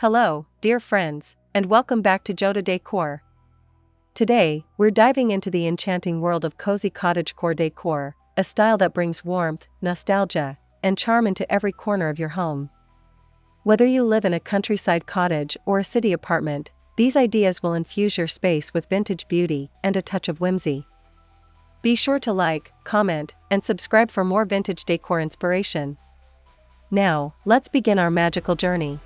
Hello, dear friends, and welcome back to Cottagecore Decor. Today, we're diving into the enchanting world of cozy cottagecore decor, a style that brings warmth, nostalgia, and charm into every corner of your home. Whether you live in a countryside cottage or a city apartment, these ideas will infuse your space with vintage beauty and a touch of whimsy. Be sure to like, comment, and subscribe for more vintage decor inspiration. Now, let's begin our magical journey.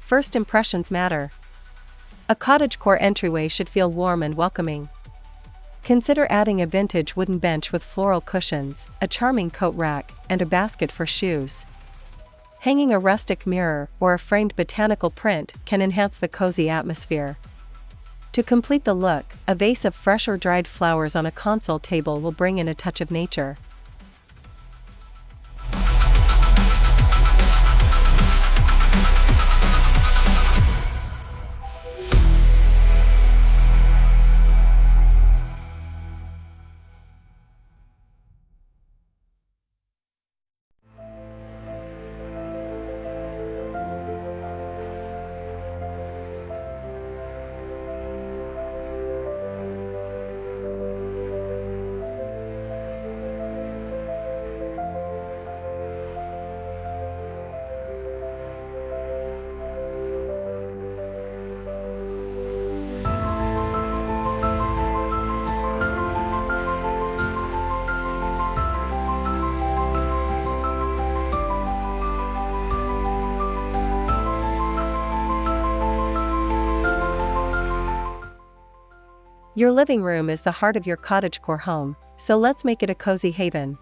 First impressions matter. A cottagecore entryway should feel warm and welcoming. Consider adding a vintage wooden bench with floral cushions, a charming coat rack, and a basket for shoes. Hanging a rustic mirror or a framed botanical print can enhance the cozy atmosphere. To complete the look, a vase of fresh or dried flowers on a console table will bring in a touch of nature. Your living room is the heart of your cottagecore home, so let's make it a cozy haven.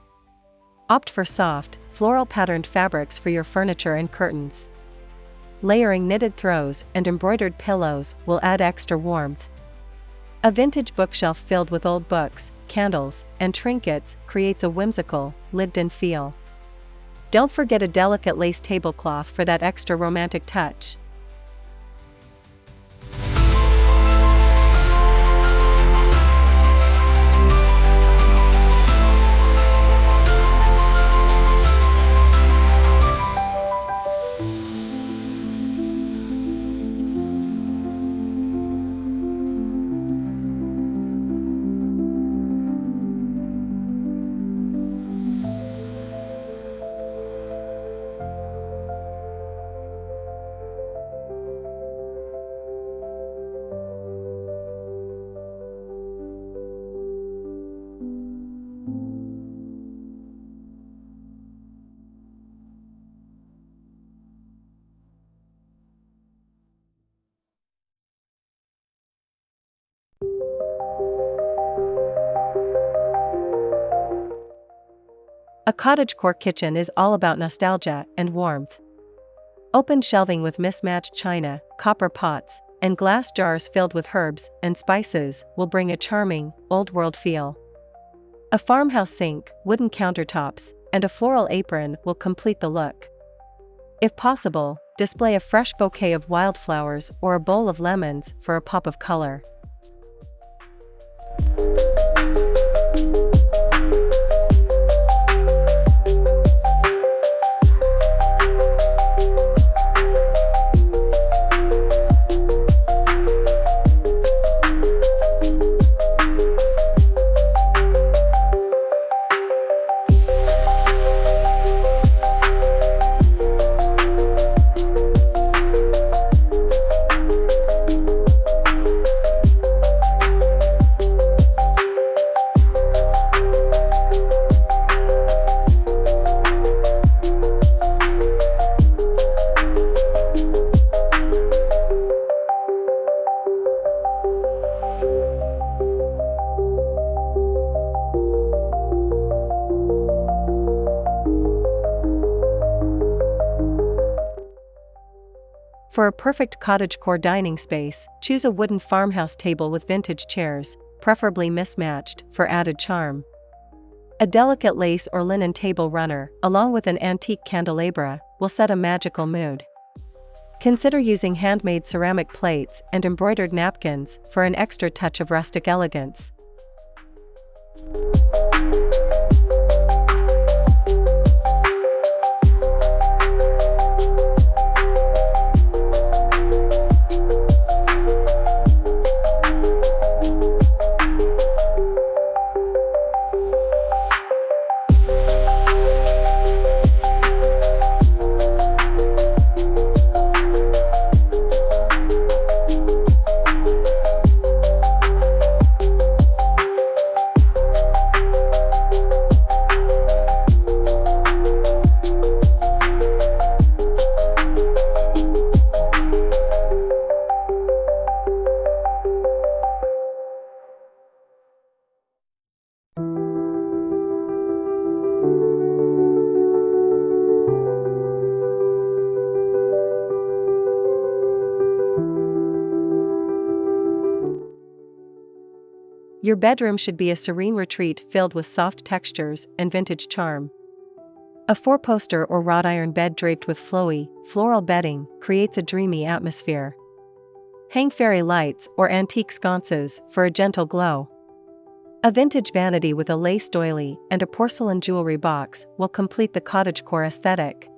Opt for soft, floral-patterned fabrics for your furniture and curtains. Layering knitted throws and embroidered pillows will add extra warmth. A vintage bookshelf filled with old books, candles, and trinkets creates a whimsical, lived-in feel. Don't forget a delicate lace tablecloth for that extra romantic touch. A cottagecore kitchen is all about nostalgia and warmth. Open shelving with mismatched china, copper pots, and glass jars filled with herbs and spices will bring a charming, old-world feel. A farmhouse sink, wooden countertops, and a floral apron will complete the look. If possible, display a fresh bouquet of wildflowers or a bowl of lemons for a pop of color. For a perfect cottagecore dining space, choose a wooden farmhouse table with vintage chairs, preferably mismatched, for added charm. A delicate lace or linen table runner, along with an antique candelabra, will set a magical mood. Consider using handmade ceramic plates and embroidered napkins for an extra touch of rustic elegance. Your bedroom should be a serene retreat filled with soft textures and vintage charm. A four-poster or wrought-iron bed draped with flowy, floral bedding creates a dreamy atmosphere. Hang fairy lights or antique sconces for a gentle glow. A vintage vanity with a lace doily and a porcelain jewelry box will complete the cottagecore aesthetic.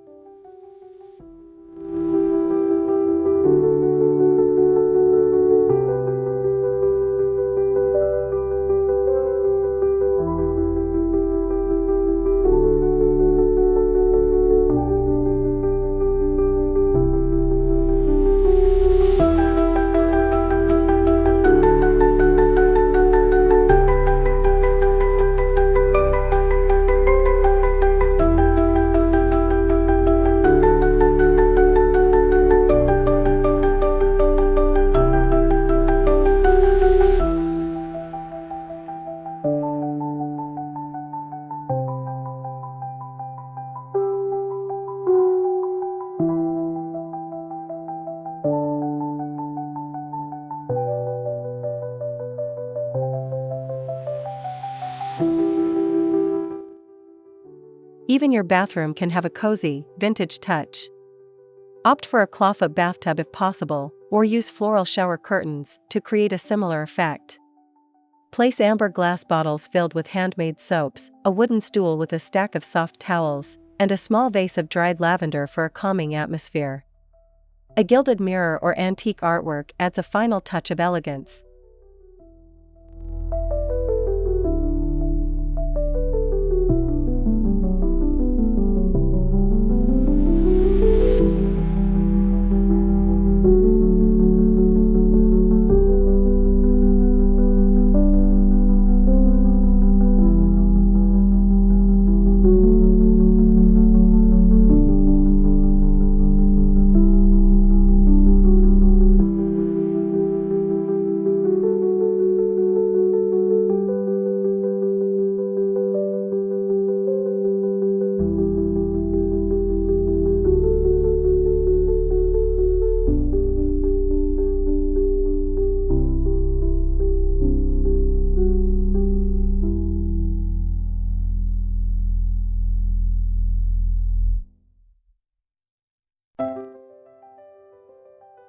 Even your bathroom can have a cozy, vintage touch. Opt for a clawfoot bathtub if possible, or use floral shower curtains to create a similar effect. Place amber glass bottles filled with handmade soaps, a wooden stool with a stack of soft towels, and a small vase of dried lavender for a calming atmosphere. A gilded mirror or antique artwork adds a final touch of elegance.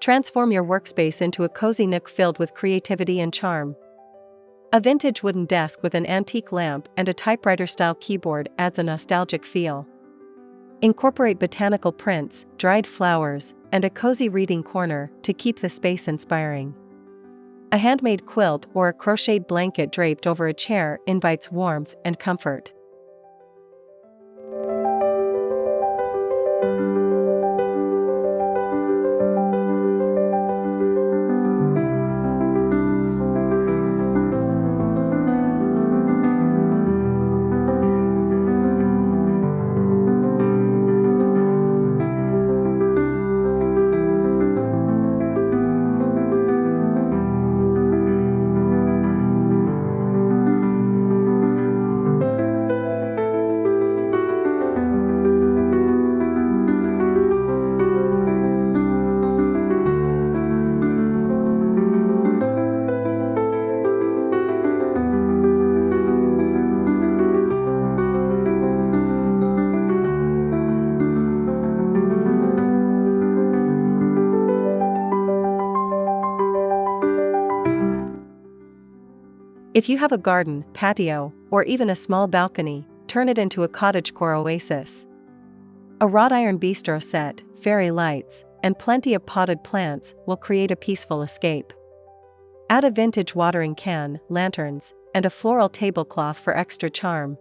Transform your workspace into a cozy nook filled with creativity and charm. A vintage wooden desk with an antique lamp and a typewriter-style keyboard adds a nostalgic feel. Incorporate botanical prints, dried flowers, and a cozy reading corner to keep the space inspiring. A handmade quilt or a crocheted blanket draped over a chair invites warmth and comfort. If you have a garden, patio, or even a small balcony, turn it into a cottagecore oasis. A wrought-iron bistro set, fairy lights, and plenty of potted plants will create a peaceful escape. Add a vintage watering can, lanterns, and a floral tablecloth for extra charm.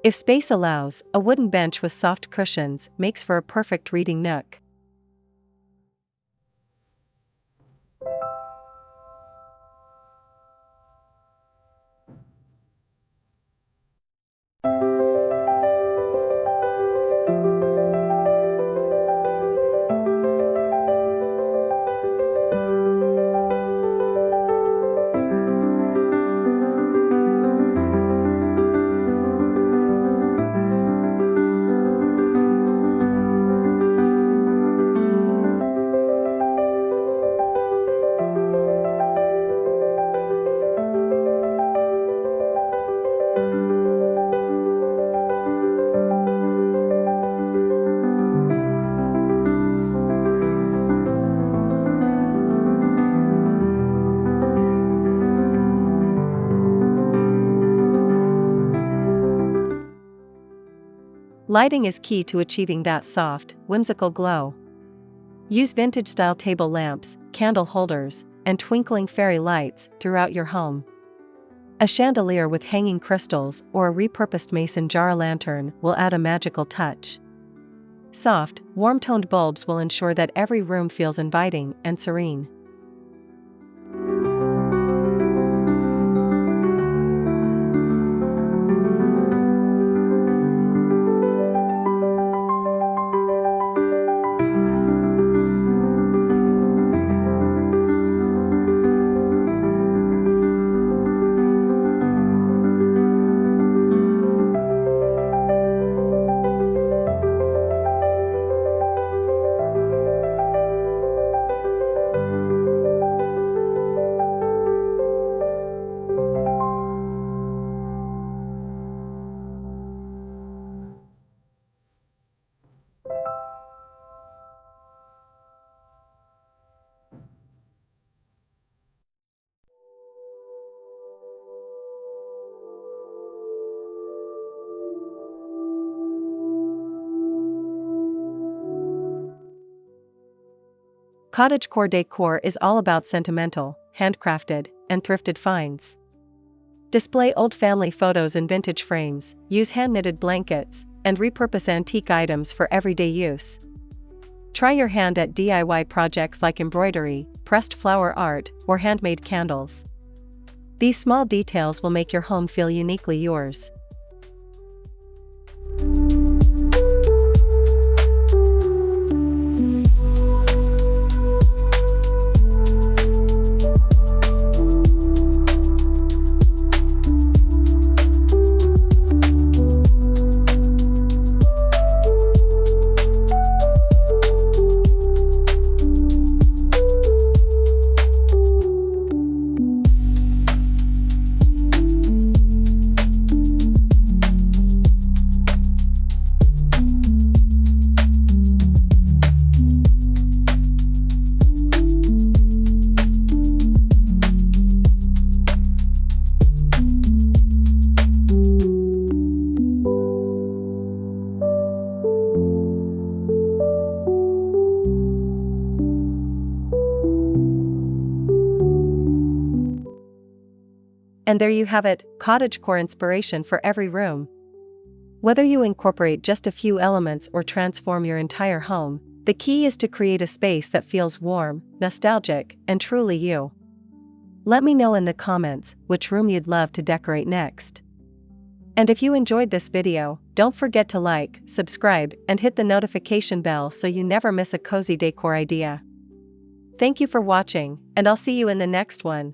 If space allows, a wooden bench with soft cushions makes for a perfect reading nook. Lighting is key to achieving that soft, whimsical glow. Use vintage-style table lamps, candle holders, and twinkling fairy lights throughout your home. A chandelier with hanging crystals or a repurposed mason jar lantern will add a magical touch. Soft, warm-toned bulbs will ensure that every room feels inviting and serene. Cottagecore Decor is all about sentimental, handcrafted, and thrifted finds. Display old family photos in vintage frames, use hand-knitted blankets, and repurpose antique items for everyday use. Try your hand at DIY projects like embroidery, pressed flower art, or handmade candles. These small details will make your home feel uniquely yours. And there you have it, cottagecore inspiration for every room. Whether you incorporate just a few elements or transform your entire home, the key is to create a space that feels warm, nostalgic, and truly you. Let me know in the comments which room you'd love to decorate next. And if you enjoyed this video, don't forget to like, subscribe, and hit the notification bell so you never miss a cozy decor idea. Thank you for watching, and I'll see you in the next one.